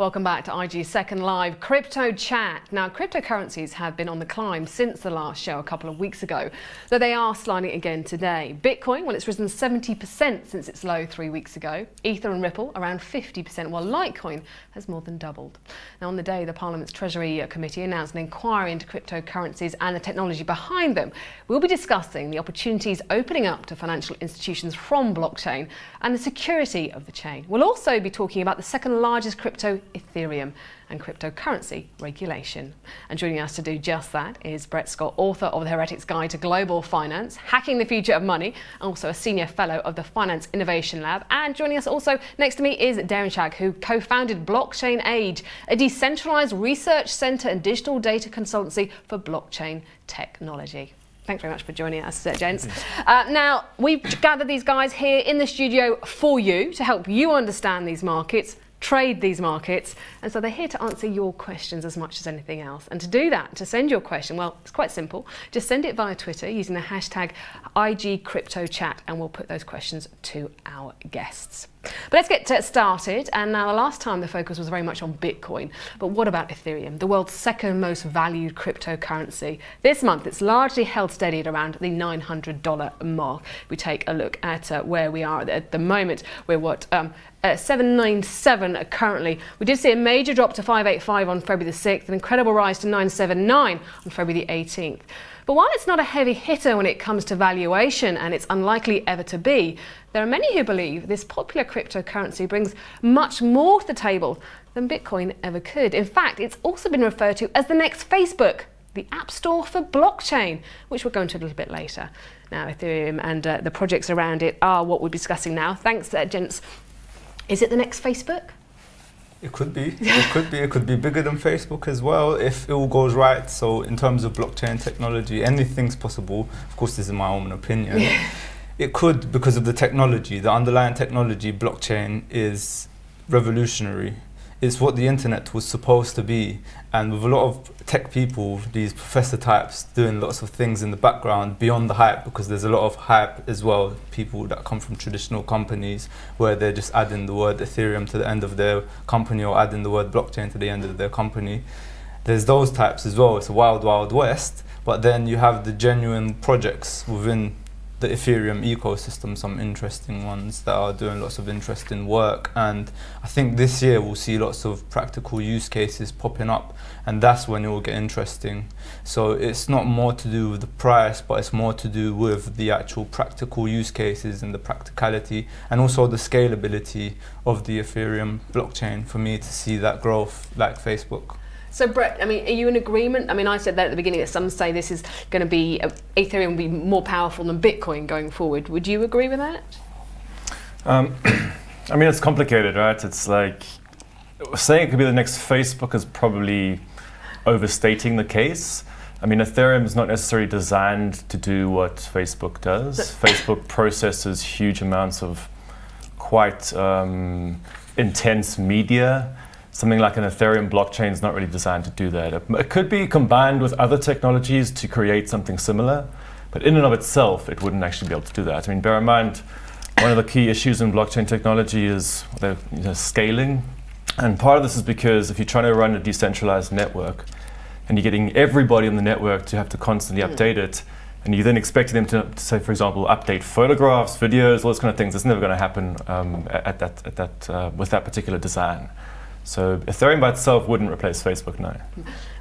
Welcome back to IG's second live crypto chat. Now, cryptocurrencies have been on the climb since the last show a couple of weeks ago, though they are sliding again today. Bitcoin, well, it's risen 70% since its low 3 weeks ago. Ether and Ripple around 50%, while Litecoin has more than doubled. Now, on the day, the Parliament's Treasury Committee announced an inquiry into cryptocurrencies and the technology behind them. We'll be discussing the opportunities opening up to financial institutions from blockchain and the security of the chain. We'll also be talking about the second largest crypto, Ethereum, and cryptocurrency regulation. And joining us to do just that is Brett Scott, author of the Heretic's Guide to Global Finance, Hacking the Future of Money, and also a senior fellow of the Finance Innovation Lab. And joining us also next to me is Derin Cag, who co-founded Blockchain Age, a decentralized research center and digital data consultancy for blockchain technology. Thanks very much for joining us, gents. Now, we've gathered these guys here in the studio for you to help you understand these markets, trade these markets, and so they're here to answer your questions as much as anything else. And to do that, to send your question, well, it's quite simple. Just send it via Twitter using the hashtag IGCryptoChat, and we'll put those questions to our guests. But let's get started. And now, the last time the focus was very much on Bitcoin, but what about Ethereum, the world's second most valued cryptocurrency? This month, it's largely held steady at around the $900 mark. If we take a look at where we are at the moment, we're what, 797 currently. We did see a major drop to 585 on February the 6th, an incredible rise to 979 on February the 18th. But while it's not a heavy hitter when it comes to valuation, and it's unlikely ever to be, there are many who believe this popular cryptocurrency brings much more to the table than Bitcoin ever could. In fact, it's also been referred to as the next Facebook, the App Store for blockchain, which we'll go into a little bit later. Now, Ethereum and the projects around it are what we're discussing now. Thanks, gents. Is it the next Facebook? It could be. It could be. It could be bigger than Facebook as well if it all goes right. So in terms of blockchain technology, anything's possible. Of course, this is my own opinion. Yeah. It could, because of the technology. The underlying technology, blockchain, is revolutionary. It's what the internet was supposed to be. And with a lot of tech people, these professor types doing lots of things in the background beyond the hype, because there's a lot of hype as well, people that come from traditional companies where they're just adding the word Ethereum to the end of their company or adding the word blockchain to the end of their company. There's those types as well. It's a wild, wild west. But then you have the genuine projects within the Ethereum ecosystem, some interesting ones that are doing lots of interesting work, and I think this year we'll see lots of practical use cases popping up, and that's when it will get interesting. So it's not more to do with the price, but it's more to do with the actual practical use cases and the practicality, and also the scalability of the Ethereum blockchain for me to see that growth like Facebook. So Brett, I mean, are you in agreement? I mean, I said that at the beginning that some say this is going to be, Ethereum will be more powerful than Bitcoin going forward. Would you agree with that? I mean, it's complicated, right? It's like, saying it could be the next Facebook is probably overstating the case. I mean, Ethereum is not necessarily designed to do what Facebook does. Facebook processes huge amounts of quite intense media. Something like an Ethereum blockchain is not really designed to do that. It could be combined with other technologies to create something similar, but in and of itself, it wouldn't actually be able to do that. I mean, bear in mind, one of the key issues in blockchain technology is scaling. And part of this is because if you're trying to run a decentralized network and you're getting everybody on the network to have to constantly update it, and you're then expecting them to say, for example, update photographs, videos, all those kind of things, it's never going to happen with that particular design. So Ethereum by itself wouldn't replace Facebook, no.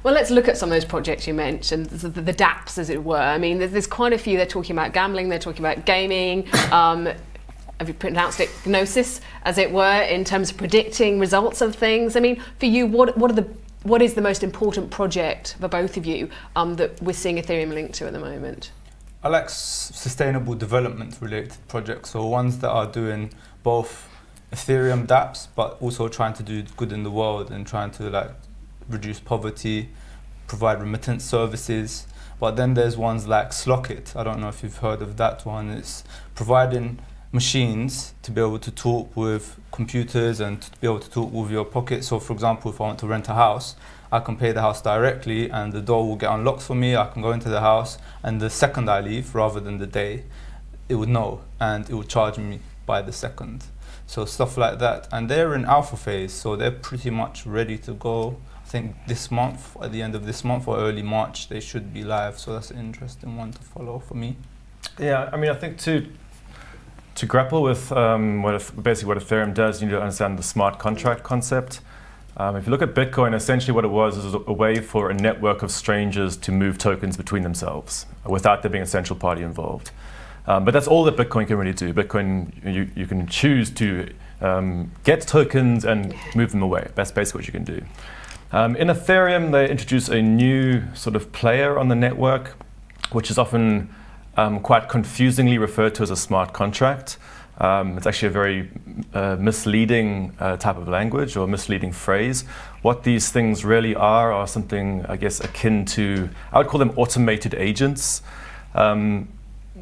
Well, let's look at some of those projects you mentioned, the DApps, as it were. I mean, there's quite a few. They're talking about gambling, they're talking about gaming. Have you pronounced it Gnosis, as it were, in terms of predicting results of things? I mean, for you, what is the most important project for both of you that we're seeing Ethereum linked to at the moment? I like sustainable development related projects, so ones that are doing both Ethereum DApps, but also trying to do good in the world and trying to like reduce poverty, provide remittance services. But then there's ones like Slockit. I don't know if you've heard of that one. It's providing machines to be able to talk with computers and to be able to talk with your pocket. So for example, if I want to rent a house, I can pay the house directly and the door will get unlocked for me. I can go into the house, and the second I leave, rather than the day, it would know and it would charge me by the second. So stuff like that. And they're in alpha phase, so they're pretty much ready to go. I think this month, at the end of this month or early March, they should be live. So that's an interesting one to follow for me. Yeah, I mean, I think to grapple with basically what Ethereum does, you need to understand the smart contract concept. If you look at Bitcoin, essentially what it was is a way for a network of strangers to move tokens between themselves without there being a central party involved. But that's all that Bitcoin can really do. Bitcoin, you can choose to get tokens and move them away. That's basically what you can do. In Ethereum, they introduce a new sort of player on the network, which is often quite confusingly referred to as a smart contract. It's actually a very misleading type of language or misleading phrase. What these things really are something, I guess, akin to, I would call them automated agents.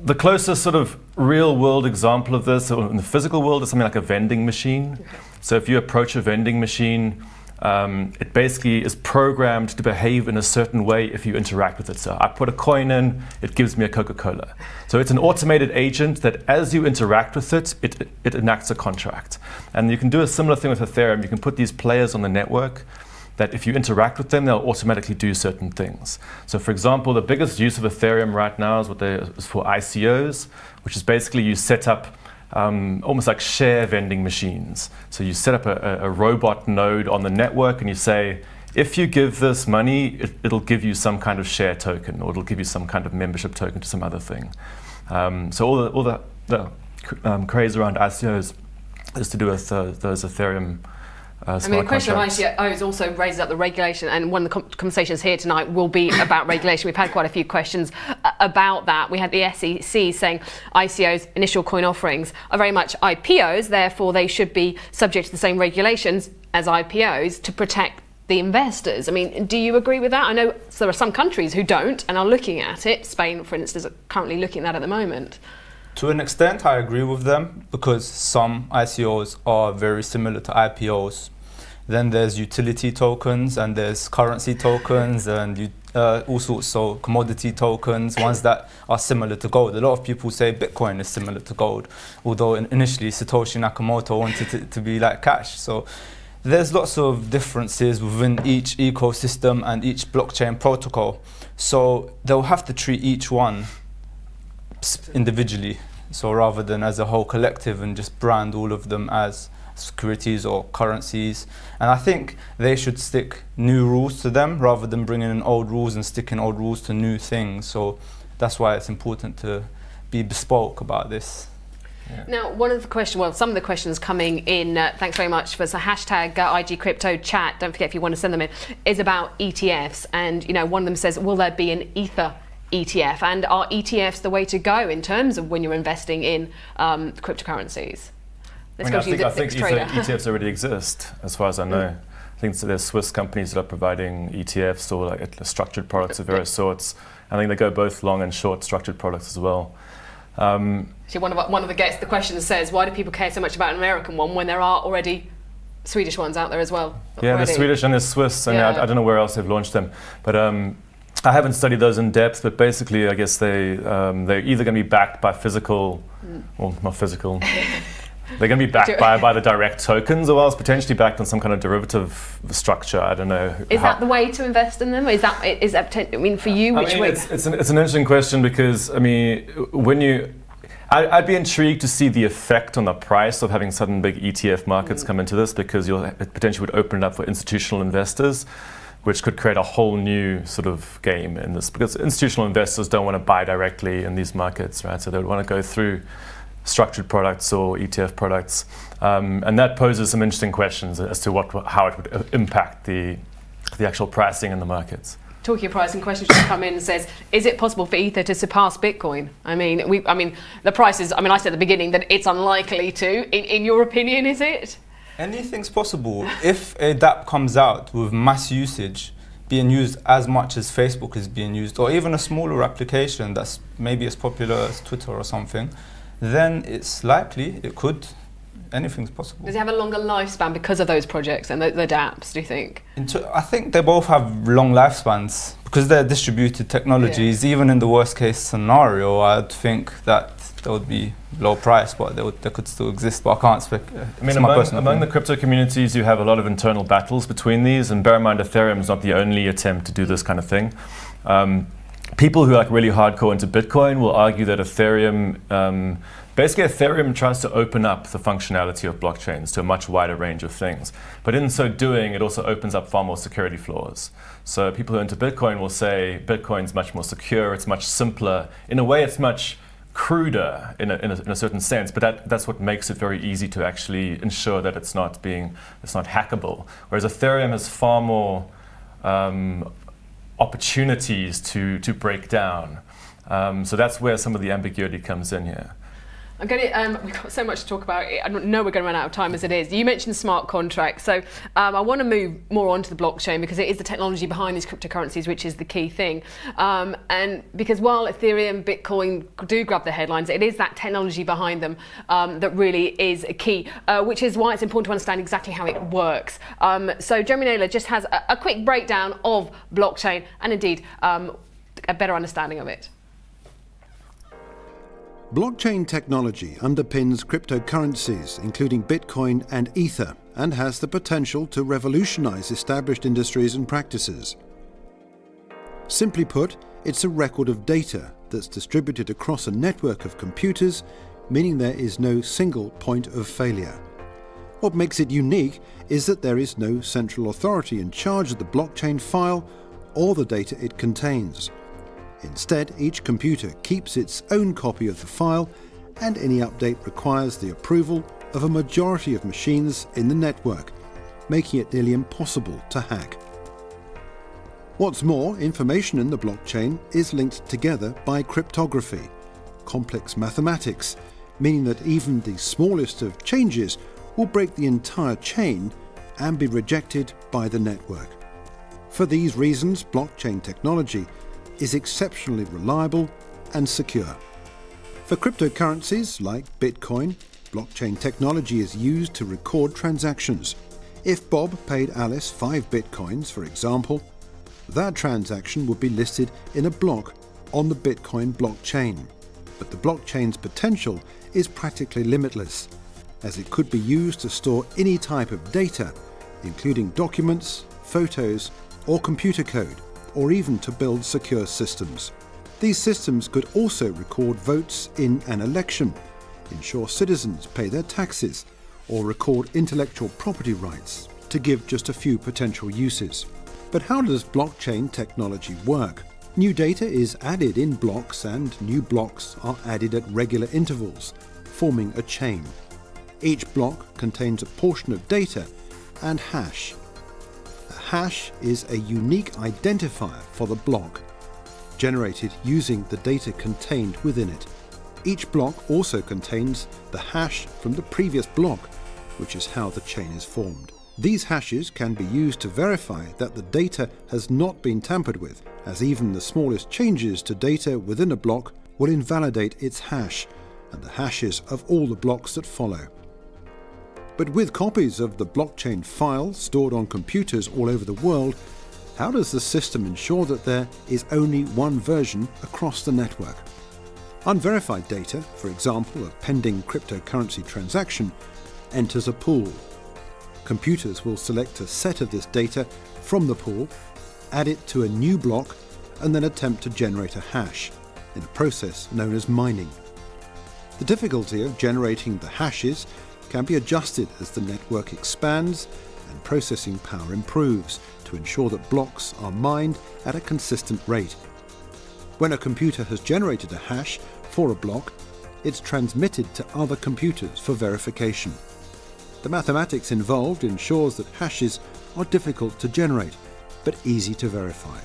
The closest sort of real world example of this in the physical world is something like a vending machine. Okay. So if you approach a vending machine, it basically is programmed to behave in a certain way if you interact with it. So I put a coin in, it gives me a Coca-Cola. So it's an automated agent that as you interact with it, it enacts a contract. And you can do a similar thing with Ethereum. You can put these players on the network that if you interact with them, they'll automatically do certain things. So for example, the biggest use of Ethereum right now is for ICOs, which is basically you set up almost like share vending machines. So you set up a robot node on the network and you say, if you give this money, it'll give you some kind of share token or it'll give you some kind of membership token to some other thing. So all the craze around ICOs is to do with those Ethereum the question of ICOs also raises up the regulation, and one of the conversations here tonight will be about regulation. We've had quite a few questions about that. We had the SEC saying ICOs, initial coin offerings, are very much IPOs, therefore they should be subject to the same regulations as IPOs to protect the investors. I mean, do you agree with that? I know there are some countries who don't and are looking at it. Spain, for instance, is currently looking at that at the moment. To an extent, I agree with them because some ICOs are very similar to IPOs. Then there's utility tokens and there's currency tokens and all sorts of commodity tokens, ones that are similar to gold. A lot of people say Bitcoin is similar to gold, although initially Satoshi Nakamoto wanted it to be like cash. So there's lots of differences within each ecosystem and each blockchain protocol. So they'll have to treat each one individually, so rather than as a whole collective and just brand all of them as securities or currencies. And I think they should stick new rules to them rather than bringing in old rules and sticking old rules to new things. So that's why it's important to be bespoke about this. Yeah. Now, one of the questions, well, some of the questions coming in, thanks very much for the hashtag IG Crypto Chat, don't forget if you want to send them in, is about ETFs. And, you know, one of them says, will there be an Ether ETF, and are ETFs the way to go in terms of when you're investing in cryptocurrencies? I think ETFs already exist, as far as I know. I think there's Swiss companies that are providing ETFs or like structured products of various sorts. I think they go both long and short structured products as well. So one of the guests, the question says, why do people care so much about an American one when there are already Swedish ones out there as well? Yeah, there's Swedish and there's Swiss, and I don't know where else they've launched them. But I haven't studied those in depth, but basically I guess they're either going to be backed by physical, well, not physical, they're going to be backed by the direct tokens, or else potentially backed on some kind of derivative structure. I don't know. Is that the way to invest in them? Is that I mean, for you, which way? It's an interesting question because, I mean, I'd be intrigued to see the effect on the price of having sudden big ETF markets come into this, because it potentially would open it up for institutional investors, which could create a whole new sort of game in this, because institutional investors don't want to buy directly in these markets, right? So they would want to go through structured products or ETF products, and that poses some interesting questions as to how it would impact the actual pricing in the markets. Talking of pricing, questions just come in and says, is it possible for Ether to surpass Bitcoin? I mean, the prices. I mean, I said at the beginning that it's unlikely to. In your opinion, is it? Anything's possible. If a DApp comes out with mass usage, being used as much as Facebook is being used, or even a smaller application that's maybe as popular as Twitter or something, then it's likely it could anything's possible. Does it have a longer lifespan because of those projects and the DApps, do you think? I think they both have long lifespans because they're distributed technologies. Yeah. Even in the worst case scenario, I'd think that they would be low price, but they could still exist. But I can't speak. I mean, among the crypto communities, you have a lot of internal battles between these, and bear in mind, Ethereum is not the only attempt to do this kind of thing. People who are like really hardcore into Bitcoin will argue that Ethereum, basically Ethereum tries to open up the functionality of blockchains to a much wider range of things. But in so doing, it also opens up far more security flaws. So people who are into Bitcoin will say Bitcoin's much more secure, it's much simpler. In a way, it's much cruder in a certain sense, but that's what makes it very easy to actually ensure that it's not hackable. Whereas Ethereum has far more opportunities to break down. So that's where some of the ambiguity comes in here. I'm going to, we've got so much to talk about. I know we're going to run out of time as it is. You mentioned smart contracts. So I want to move more onto the blockchain because it is the technology behind these cryptocurrencies which is the key thing. And because while Ethereum, Bitcoin do grab the headlines, it is that technology behind them that really is a key, which is why it's important to understand exactly how it works. So Jeremy Naylor just has a quick breakdown of blockchain and indeed a better understanding of it. Blockchain technology underpins cryptocurrencies, including Bitcoin and Ether, and has the potential to revolutionize established industries and practices. Simply put, it's a record of data that's distributed across a network of computers, meaning there is no single point of failure. What makes it unique is that there is no central authority in charge of the blockchain file or the data it contains. Instead, each computer keeps its own copy of the file, and any update requires the approval of a majority of machines in the network, making it nearly impossible to hack. What's more, information in the blockchain is linked together by cryptography, complex mathematics, meaning that even the smallest of changes will break the entire chain and be rejected by the network. For these reasons, blockchain technology is exceptionally reliable and secure. For cryptocurrencies like Bitcoin, blockchain technology is used to record transactions. If Bob paid Alice 5 Bitcoins, for example, that transaction would be listed in a block on the Bitcoin blockchain. But the blockchain's potential is practically limitless, as it could be used to store any type of data, including documents, photos, or computer code, or even to build secure systems. These systems could also record votes in an election, ensure citizens pay their taxes, or record intellectual property rights, to give just a few potential uses. But how does blockchain technology work? New data is added in blocks, and new blocks are added at regular intervals, forming a chain. Each block contains a portion of data and hash. Hash is a unique identifier for the block, generated using the data contained within it. Each block also contains the hash from the previous block, which is how the chain is formed. These hashes can be used to verify that the data has not been tampered with, as even the smallest changes to data within a block will invalidate its hash and the hashes of all the blocks that follow. But with copies of the blockchain file stored on computers all over the world, how does the system ensure that there is only one version across the network? Unverified data, for example a pending cryptocurrency transaction, enters a pool. Computers will select a set of this data from the pool, add it to a new block, and then attempt to generate a hash, in a process known as mining. The difficulty of generating the hashes can be adjusted as the network expands and processing power improves to ensure that blocks are mined at a consistent rate. When a computer has generated a hash for a block, it's transmitted to other computers for verification. The mathematics involved ensures that hashes are difficult to generate, but easy to verify.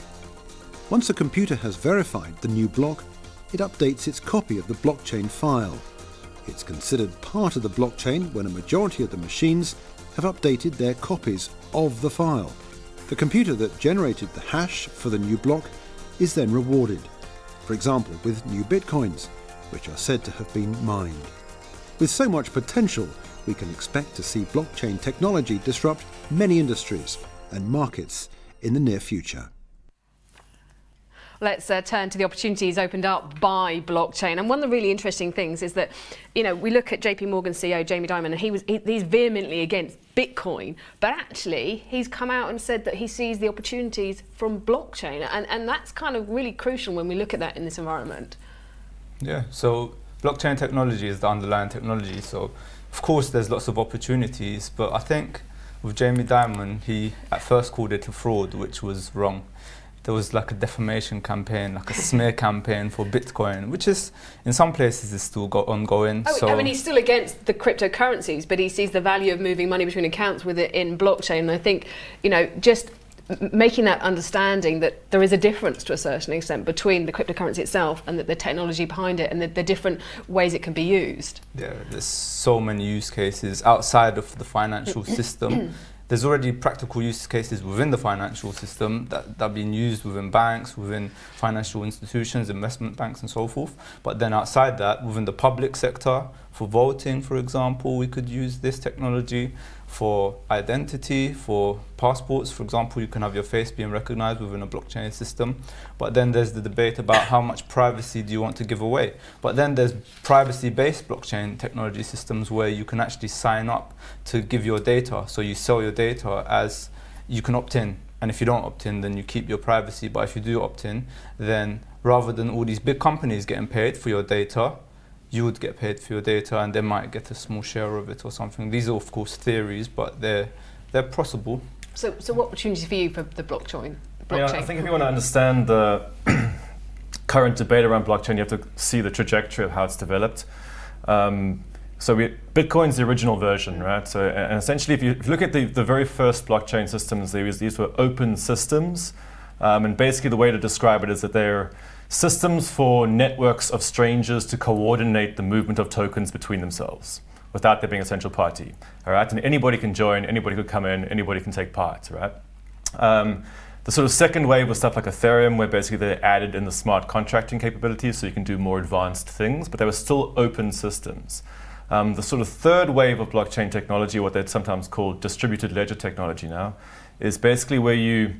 Once a computer has verified the new block, it updates its copy of the blockchain file. It's considered part of the blockchain when a majority of the machines have updated their copies of the file. The computer that generated the hash for the new block is then rewarded, for example with new bitcoins, which are said to have been mined. With so much potential, we can expect to see blockchain technology disrupt many industries and markets in the near future. Let's turn to the opportunities opened up by blockchain. And one of the really interesting things is that, we look at JP Morgan CEO Jamie Dimon, and he's vehemently against Bitcoin, but actually he's come out and said that he sees the opportunities from blockchain. And that's kind of really crucial when we look at that in this environment. Yeah, so blockchain technology is the underlying technology. So of course there's lots of opportunities, but I think with Jamie Dimon, he at first called it a fraud, which was wrong. There was like a defamation campaign, like a smear campaign for Bitcoin, which is, in some places, is still ongoing. Oh, I mean, he's still against the cryptocurrencies, but he sees the value of moving money between accounts with it in blockchain. And I think, just making that understanding that there is a difference to a certain extent between the cryptocurrency itself and the technology behind it and the different ways it can be used. Yeah, there's so many use cases outside of the financial system. There's already practical use cases within the financial system that are being used within banks, within financial institutions, investment banks and so forth. But then outside that, within the public sector, for voting, for example, we could use this technology. For identity, for passports, for example, you can have your face being recognized within a blockchain system. But then there's the debate about how much privacy do you want to give away. But then there's privacy-based blockchain technology systems where you can actually sign up to give your data. So you sell your data as you can opt in. And if you don't opt in, then you keep your privacy. But if you do opt in, then rather than all these big companies getting paid for your data, you would get paid for your data and they might get a small share of it or something. These are of course theories, but they're possible. So what opportunities for you for the blockchain? Yeah, I think if you want to understand the current debate around blockchain, you have to see the trajectory of how it's developed. Bitcoin's the original version, right? So, and essentially, if you look at the very first blockchain systems, these were open systems. And basically the way to describe it is that they're systems for networks of strangers to coordinate the movement of tokens between themselves without there being a central party, all right? And anybody can join, anybody could come in, anybody can take part, right? The sort of second wave was stuff like Ethereum, where basically they added in the smart contracting capabilities so you can do more advanced things, but they were still open systems. The sort of third wave of blockchain technology, what they'd sometimes call distributed ledger technology now, is basically where you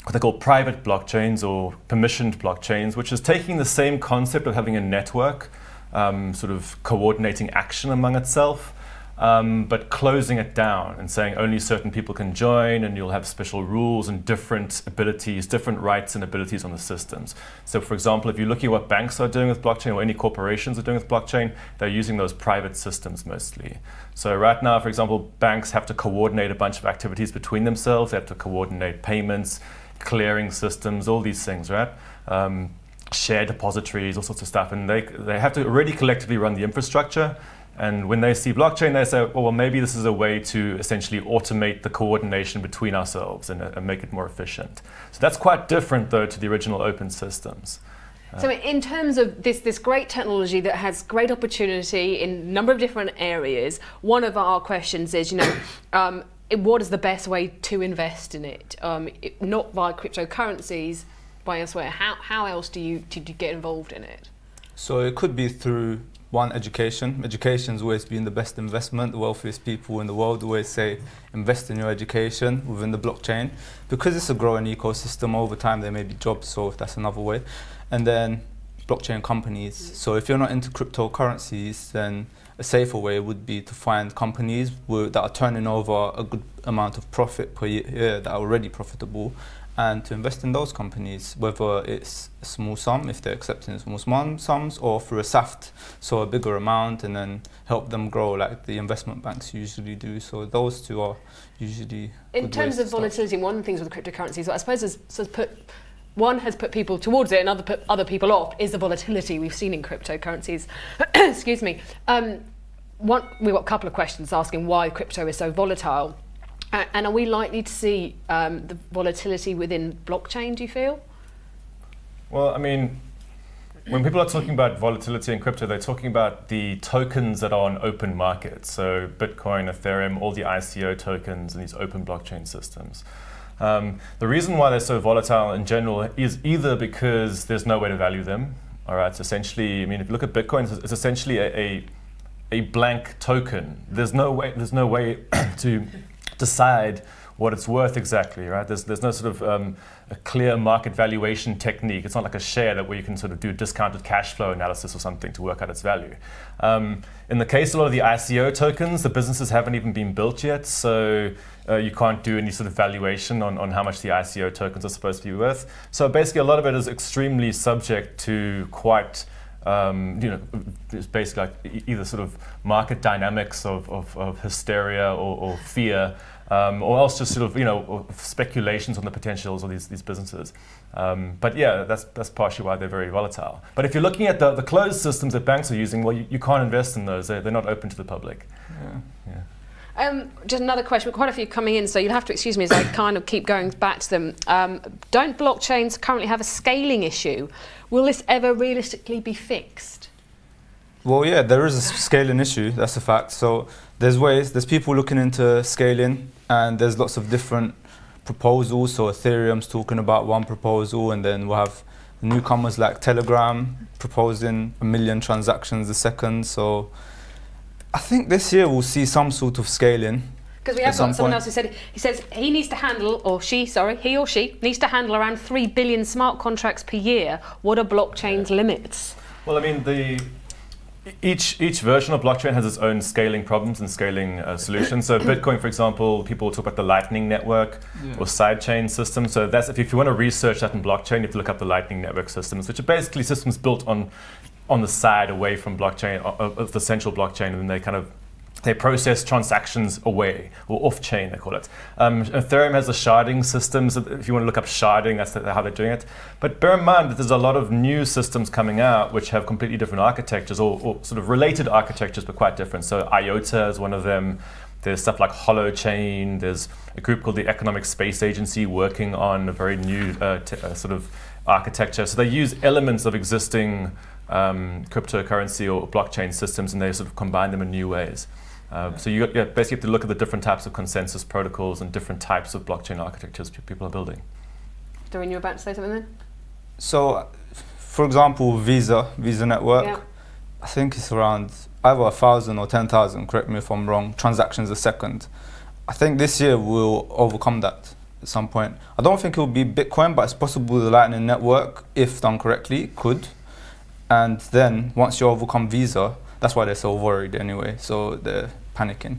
what they call private blockchains or permissioned blockchains, which is taking the same concept of having a network, sort of coordinating action among itself, but closing it down and saying only certain people can join, and you'll have special rules and different abilities, different rights and abilities on the systems. So for example, if you're looking at what banks are doing with blockchain or any corporations are doing with blockchain, they're using those private systems mostly. So right now, for example, banks have to coordinate a bunch of activities between themselves. They have to coordinate payments, clearing systems, all these things, right? Share depositories, all sorts of stuff. And they have to already collectively run the infrastructure. And when they see blockchain, they say, oh, well, maybe this is a way to essentially automate the coordination between ourselves and make it more efficient. So that's quite different, though, to the original open systems. So in terms of this great technology that has great opportunity in a number of different areas, one of our questions is, what is the best way to invest in it? Not via cryptocurrencies, by elsewhere. How else do you get involved in it? So it could be through one, education. Education's always been the best investment. The wealthiest people in the world always say, invest in your education within the blockchain. Because it's a growing ecosystem, over time there may be jobs, so that's another way. And then blockchain companies. So if you're not into cryptocurrencies, then a safer way would be to find companies that are turning over a good amount of profit per year that are already profitable, and to invest in those companies, whether it's a small sum, if they're accepting small sums, or through a SAFT, so a bigger amount, and then help them grow like the investment banks usually do. So those two are usually in terms of volatility. One of the things with cryptocurrencies, I suppose, has put people towards it and other people off, is the volatility we've seen in cryptocurrencies. Excuse me. We've got a couple of questions asking why crypto is so volatile. And are we likely to see the volatility within blockchain, do you feel? Well, I mean, when people are talking about volatility in crypto, they're talking about the tokens that are on open markets. So Bitcoin, Ethereum, all the ICO tokens and these open blockchain systems. The reason why they're so volatile in general is either because there's no way to value them. All right, so essentially, I mean, if you look at Bitcoin, it's essentially a a blank token. There's no way to decide what it's worth exactly, right? There's no sort of a clear market valuation technique. It's not like a share where you can sort of do discounted cash flow analysis or something to work out its value. In the case of a lot of the ICO tokens, the businesses haven't even been built yet, so you can't do any sort of valuation on how much the ICO tokens are supposed to be worth. So basically a lot of it is extremely subject to quite it's basically like either sort of market dynamics of hysteria or fear, or else just sort of speculations on the potentials of these businesses. But yeah, that's partially why they're very volatile. But if you're looking at the closed systems that banks are using, well, you can't invest in those. They're not open to the public. Yeah. Just another question. Quite a few coming in, so you'll have to excuse me as I kind of keep going back to them. Don't blockchains currently have a scaling issue? Will this ever realistically be fixed? Well, yeah, there is a scaling issue, that's a fact. So there's people looking into scaling, and there's lots of different proposals. So Ethereum's talking about one proposal, and then we'll have newcomers like Telegram proposing 1 million transactions a second. So I think this year we'll see some sort of scaling. Because we have got someone else who said, he says he needs to handle, he or she needs to handle around 3 billion smart contracts per year. What are blockchain's limits? Well, I mean, each version of blockchain has its own scaling problems and scaling solutions. So Bitcoin, for example, people talk about the Lightning Network or sidechain systems. So that's if you want to research that in blockchain, you have to look up the Lightning Network systems, which are basically systems built on the side away from blockchain, of the central blockchain, and then they process transactions away, or off-chain, they call it. Ethereum has the sharding systems. If you want to look up sharding, that's how they're doing it. But bear in mind that there's a lot of new systems coming out which have completely different architectures, or sort of related architectures, but quite different. So IOTA is one of them. There's stuff like Holochain. There's a group called the Economic Space Agency working on a very new sort of architecture. So they use elements of existing cryptocurrency or blockchain systems, and they sort of combine them in new ways. So you basically have to look at the different types of consensus protocols and different types of blockchain architectures people are building. Derin, you were about to say something then? So, for example, Visa network, I think it's around either 1,000 or 10,000, correct me if I'm wrong, transactions a second. I think this year we'll overcome that at some point. I don't think it will be Bitcoin, but it's possible the Lightning Network, if done correctly, could. And then once you overcome Visa, that's why they're so worried anyway, so they're panicking.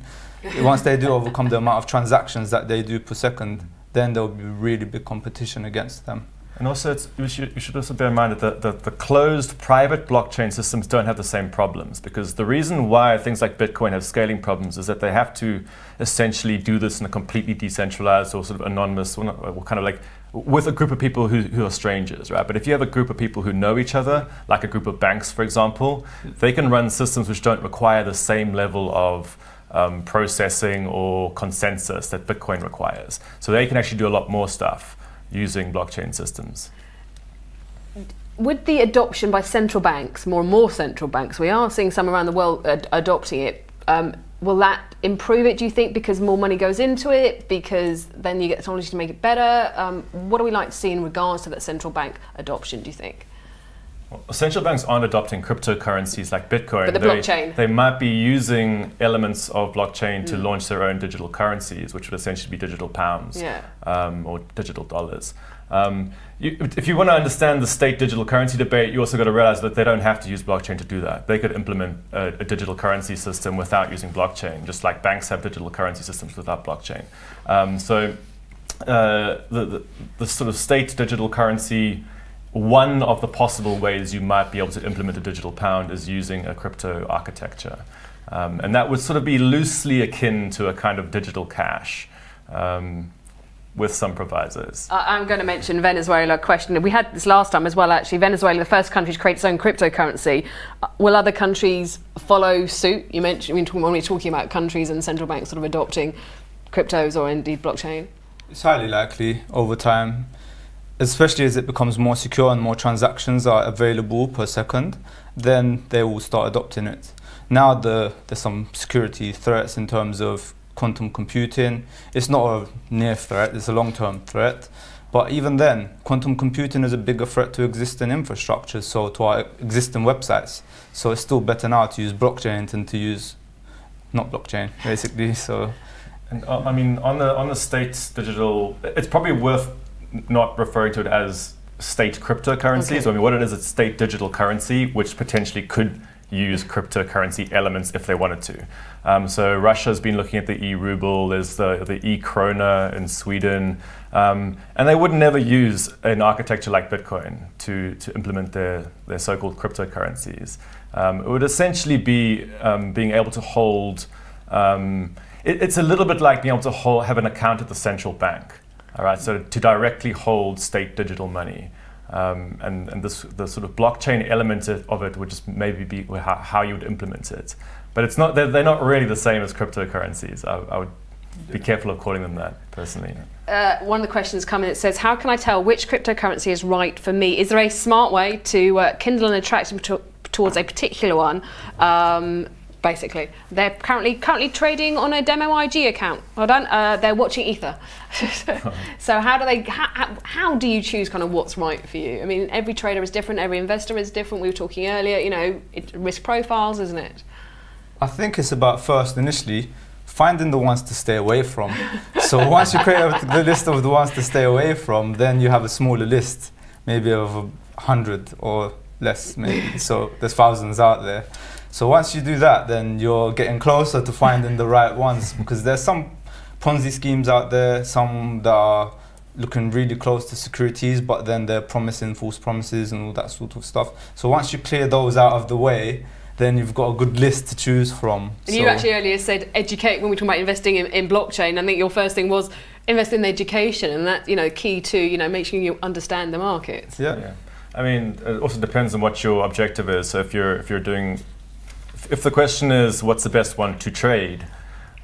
Once they do overcome the amount of transactions that they do per second, then there'll be really big competition against them. And also, you should also bear in mind that the closed private blockchain systems don't have the same problems, because the reason why things like Bitcoin have scaling problems is that they have to essentially do this in a completely decentralized or sort of anonymous, or kind of like with a group of people who are strangers, right? But if you have a group of people who know each other, like a group of banks, for example, they can run systems which don't require the same level of processing or consensus that Bitcoin requires. So they can actually do a lot more stuff using blockchain systems. With the adoption by central banks, more and more central banks, we are seeing some around the world adopting it. Will that improve it, do you think, because more money goes into it, because then you get technology to make it better? What do we like to see in regards to that central bank adoption, do you think? Well, central banks aren't adopting cryptocurrencies like Bitcoin. But the blockchain. They might be using elements of blockchain to launch their own digital currencies, which would essentially be digital pounds or digital dollars. If you want to understand the state digital currency debate, you also got to realize that they don't have to use blockchain to do that. They could implement a digital currency system without using blockchain, just like banks have digital currency systems without blockchain. So the sort of state digital currency, one of the possible ways you might be able to implement a digital pound is using a crypto architecture. And that would sort of be loosely akin to a kind of digital cash. With some provisos. I'm going to mention Venezuela question. We had this last time as well, actually. Venezuela, the first country to create its own cryptocurrency. Will other countries follow suit? You mentioned when we're talking about countries and central banks sort of adopting cryptos or indeed blockchain. It's highly likely over time, especially as it becomes more secure and more transactions are available per second, then they will start adopting it. Now there's some security threats in terms of quantum computing. It's not a near threat, it's a long-term threat, But even then, quantum computing is a bigger threat to existing infrastructures, so to our existing websites. So it's still better now to use blockchain than to use not blockchain, basically. So, and, I mean, on the state digital, it's probably worth not referring to it as state cryptocurrencies. Okay. I mean, what it is, it's state digital currency, which potentially could use cryptocurrency elements if they wanted to. So Russia's been looking at the e-ruble, there's the e-krona in Sweden, and they would never use an architecture like Bitcoin to implement their so-called cryptocurrencies. It would essentially be being able to hold, it's a little bit like being able to have an account at the central bank. All right, so to directly hold state digital money. And the sort of blockchain element of it would just maybe be how you would implement it. But it's not, they're not really the same as cryptocurrencies. I would be careful of calling them that, personally. One of the questions come in, it says, how can I tell which cryptocurrency is right for me? Is there a smart way to kindle an attraction towards a particular one? Basically, they're currently trading on a demo IG account. Well done. They're watching Ether. So how do you choose kind of what's right for you? I mean, every trader is different. Every investor is different. We were talking earlier, you know, risk profiles, isn't it? I think it's about first, initially, finding the ones to stay away from. So once you create the list of the ones to stay away from, then you have a smaller list, maybe of 100 or less, maybe. So there's thousands out there. So once you do that, then you're getting closer to finding the right ones, because there's some Ponzi schemes out there, some that are looking really close to securities, but then they're promising false promises and all that sort of stuff. So once you clear those out of the way, then you've got a good list to choose from. And you actually earlier said educate when we talk about investing in blockchain. I think your first thing was invest in education, and that's, you know, key to, you know, make sure you understand the markets. Yeah. I mean, it also depends on what your objective is. So if the question is what's the best one to trade,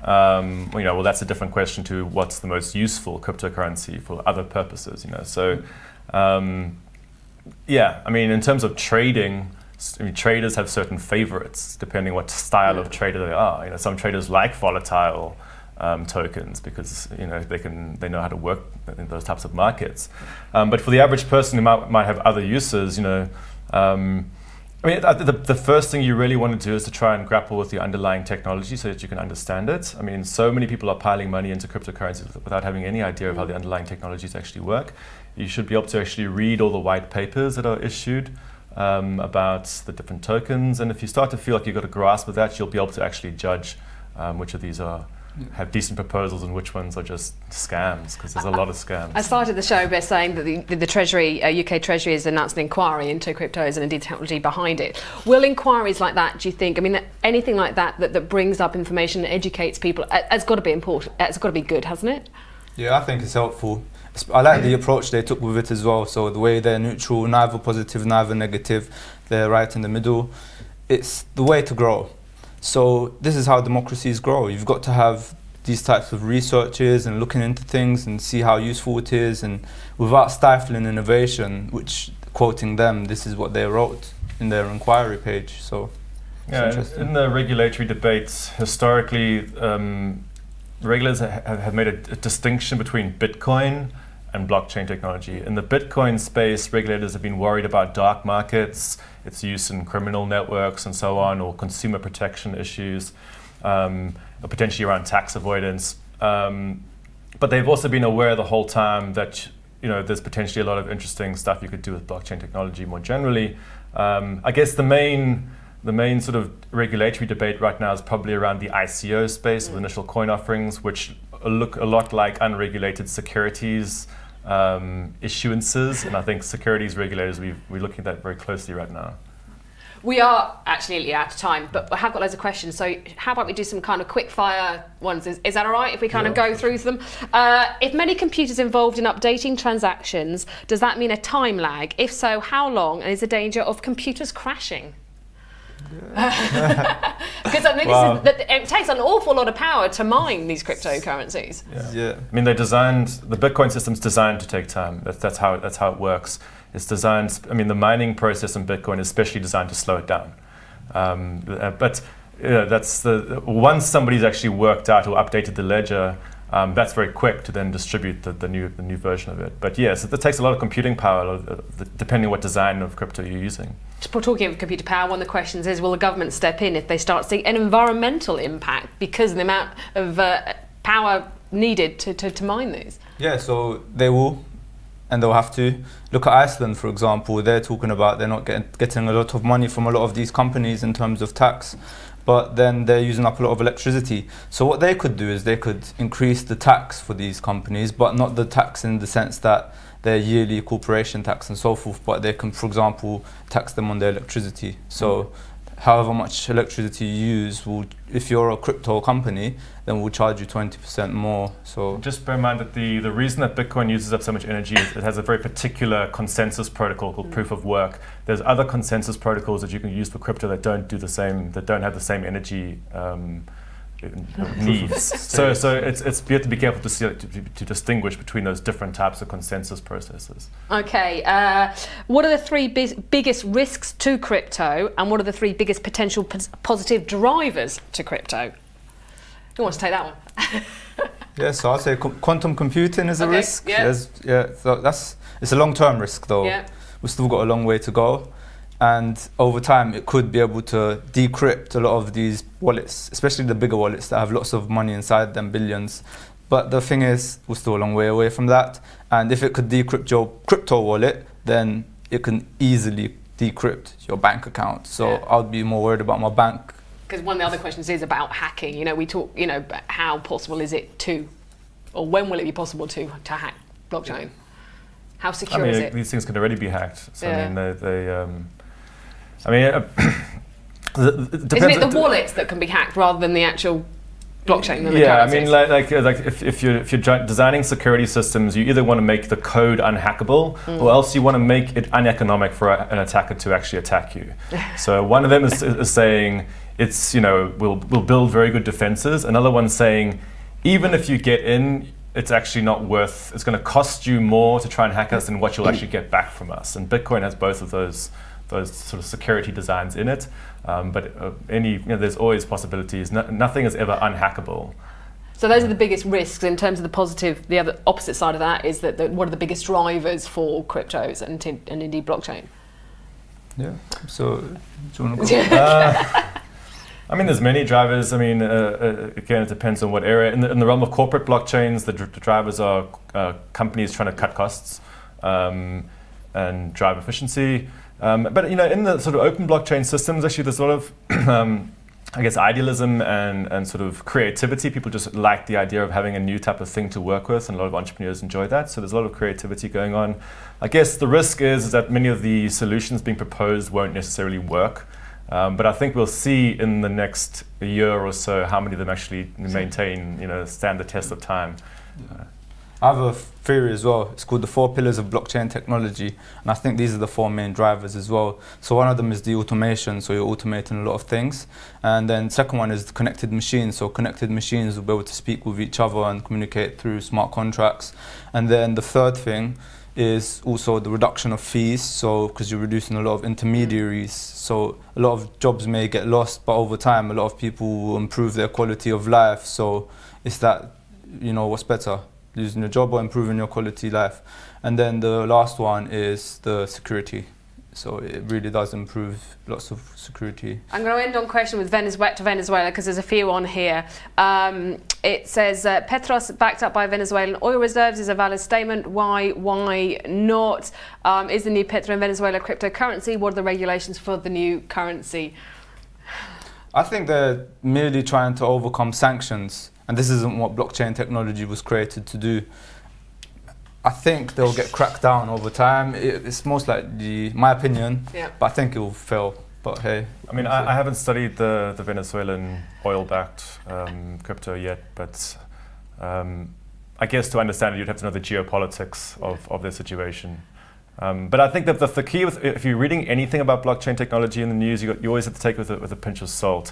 you know, well, that's a different question to what's the most useful cryptocurrency for other purposes, you know. So, yeah, I mean, in terms of trading, I mean, traders have certain favorites depending what style of trader they are. You know, some traders like volatile tokens because, you know, they know how to work in those types of markets. But for the average person who might have other uses, you know, I mean, the first thing you really want to do is to try and grapple with the underlying technology so that you can understand it. I mean, so many people are piling money into cryptocurrencies without having any idea of how the underlying technologies actually work. You should be able to actually read all the white papers that are issued about the different tokens. And if you start to feel like you've got a grasp of that, you'll be able to actually judge which of these have decent proposals and which ones are just scams, because there's a lot of scams. I started the show by saying that the Treasury, UK Treasury, has announced an inquiry into cryptos and indeed technology behind it. Will inquiries like that, do you think, I mean, anything like that brings up information and educates people, has got to be important, it's got to be good, hasn't it? Yeah, I think it's helpful. I like the approach they took with it as well. So the way they're neutral, neither positive, neither negative, they're right in the middle. It's the way to grow. So this is how democracies grow. You've got to have these types of researches and looking into things and see how useful it is, and without stifling innovation, which, quoting them, this is what they wrote in their inquiry page. So yeah, in the regulatory debates, historically, regulators have made a distinction between Bitcoin and blockchain technology. In the Bitcoin space, regulators have been worried about dark markets, its use in criminal networks and so on, or consumer protection issues, or potentially around tax avoidance. But they've also been aware the whole time that, you know, there's potentially a lot of interesting stuff you could do with blockchain technology more generally. I guess the main sort of regulatory debate right now is probably around the ICO space, with initial coin offerings, which look a lot like unregulated securities issuances, and I think securities regulators, we're looking at that very closely right now. We are actually out of time, but I have got loads of questions, so how about we do some kind of quick fire ones? Is that all right if we kind of go through them? If many computers involved in updating transactions, does that mean a time lag? If so, how long? And is the danger of computers crashing? Because I mean, it takes an awful lot of power to mine these cryptocurrencies. Yeah. I mean, the Bitcoin system's designed to take time. That's how it works. It's designed. I mean, the mining process in Bitcoin is especially designed to slow it down. But that's once somebody's actually worked out or updated the ledger, that's very quick to then distribute the new version of it. But yes, it takes a lot of computing power, depending on what design of crypto you're using. Talking of computer power, one of the questions is, will the government step in if they start seeing an environmental impact because of the amount of power needed to mine these? Yeah, so they will, and they'll have to. Look at Iceland, for example. They're talking about they're not getting a lot of money from a lot of these companies in terms of tax, but then they're using up a lot of electricity. So what they could do is they could increase the tax for these companies, but not the tax in the sense that their yearly corporation tax and so forth, but they can, for example, tax them on their electricity. So however much electricity you use, if you're a crypto company, then we'll charge you 20% more. So just bear in mind that the reason that Bitcoin uses up so much energy is it has a very particular consensus protocol called proof of work. There's other consensus protocols that you can use for crypto that don't do the same, that don't have the same energy needs. So it's you have to be careful to distinguish between those different types of consensus processes. Okay, what are the three biggest risks to crypto, and what are the three biggest potential positive drivers to crypto? Who wants to take that one? Yeah, so I'd say quantum computing is a risk. Yeah. So it's a long-term risk though. Yeah. We've still got a long way to go. And over time, it could be able to decrypt a lot of these wallets, especially the bigger wallets that have lots of money inside them, billions. But the thing is, we're still a long way away from that. And if it could decrypt your crypto wallet, then it can easily decrypt your bank account. So yeah. I'd be more worried about my bank. Because one of the other questions is about hacking. You know, we talk, you know, how possible is it to, or when will it be possible to hack blockchain? How secure is it? These things can already be hacked. So yeah. I mean, Isn't it the wallets that can be hacked rather than the actual blockchain? Than the yeah, currencies? I mean, like if you're designing security systems, you either want to make the code unhackable, or else you want to make it uneconomic for an attacker to actually attack you. So one of them is saying it's, you know, we'll build very good defenses. Another one's saying even if you get in, it's actually not worth. It's going to cost you more to try and hack us than what you'll actually get back from us. And Bitcoin has both of those sort of security designs in it, but there's always possibilities. Nothing is ever unhackable. So those are the biggest risks in terms of the positive. The other opposite side of that is that what are the biggest drivers for cryptos and indeed blockchain? Yeah. So do you want to go? I mean, there's many drivers. I mean, again, it depends on what area. In the realm of corporate blockchains, the drivers are companies trying to cut costs and drive efficiency. But you know, in the sort of open blockchain systems, actually, there's a lot of, I guess, idealism and sort of creativity. People just like the idea of having a new type of thing to work with, and a lot of entrepreneurs enjoy that. So there's a lot of creativity going on. I guess the risk is that many of the solutions being proposed won't necessarily work. But I think we'll see in the next year or so how many of them actually maintain, you know, stand the test of time. I have a theory as well. It's called the 4 pillars of blockchain technology, and I think these are the 4 main drivers as well. So one of them is the automation, so you're automating a lot of things. And then second one is the connected machines. So connected machines will be able to speak with each other and communicate through smart contracts. And then the third thing is also the reduction of fees, so because you're reducing a lot of intermediaries, so a lot of jobs may get lost, but over time a lot of people will improve their quality of life. So it's that, you know, what's better, losing your job or improving your quality of life. And then the last one is the security. So it really does improve lots of security. I'm going to end on a question with Venezuela, because there's a few on here. It says, Petros backed up by Venezuelan oil reserves is a valid statement. Why not? Is the new Petro in Venezuela cryptocurrency? What are the regulations for the new currency? I think they're merely trying to overcome sanctions. And this isn't what blockchain technology was created to do. I think they'll get cracked down over time. It's most likely, my opinion, but I think it will fail. But hey. I mean, I haven't studied the Venezuelan oil-backed crypto yet, but I guess to understand it, you'd have to know the geopolitics of their situation. But I think that the key, if you're reading anything about blockchain technology in the news, you always have to take it with a pinch of salt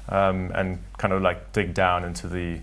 and kind of like dig down into the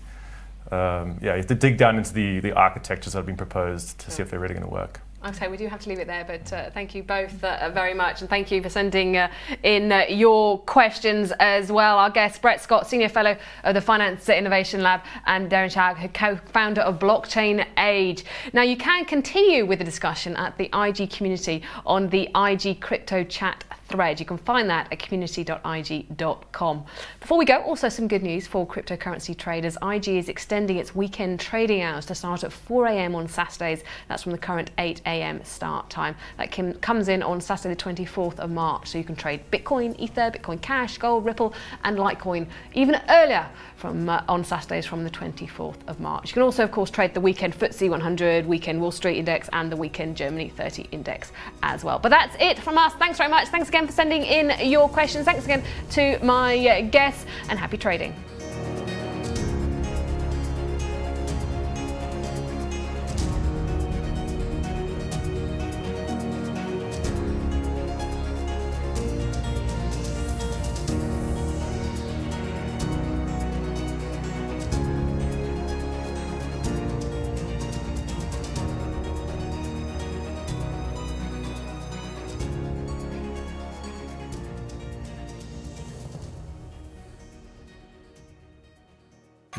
you have to dig down into the architectures that have been proposed to see if they're really going to work. Okay, we do have to leave it there, but thank you both very much, and thank you for sending in your questions as well. Our guests, Brett Scott, Senior Fellow of the Finance Innovation Lab, and Derin Cag, co-founder of Blockchain Age. Now, you can continue with the discussion at the IG community on the IG Crypto Chat thread. You can find that at community.ig.com. Before we go, also some good news for cryptocurrency traders. IG is extending its weekend trading hours to start at 4 a.m. on Saturdays. That's from the current 8 a.m. start time. That comes in on Saturday the 24th of March. So you can trade Bitcoin, Ether, Bitcoin Cash, Gold, Ripple and Litecoin even earlier from on Saturdays from the 24th of March. You can also, of course, trade the weekend FTSE 100, weekend Wall Street Index and the weekend Germany 30 Index as well. But that's it from us. Thanks very much. Thanks again for sending in your questions. Thanks again to my guests, and happy trading.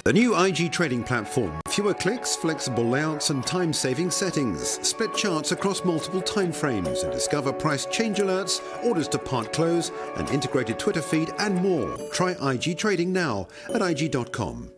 The new IG trading platform. Fewer clicks, flexible layouts and time-saving settings. Split charts across multiple timeframes and discover price change alerts, orders to part close, an integrated Twitter feed and more. Try IG trading now at IG.com.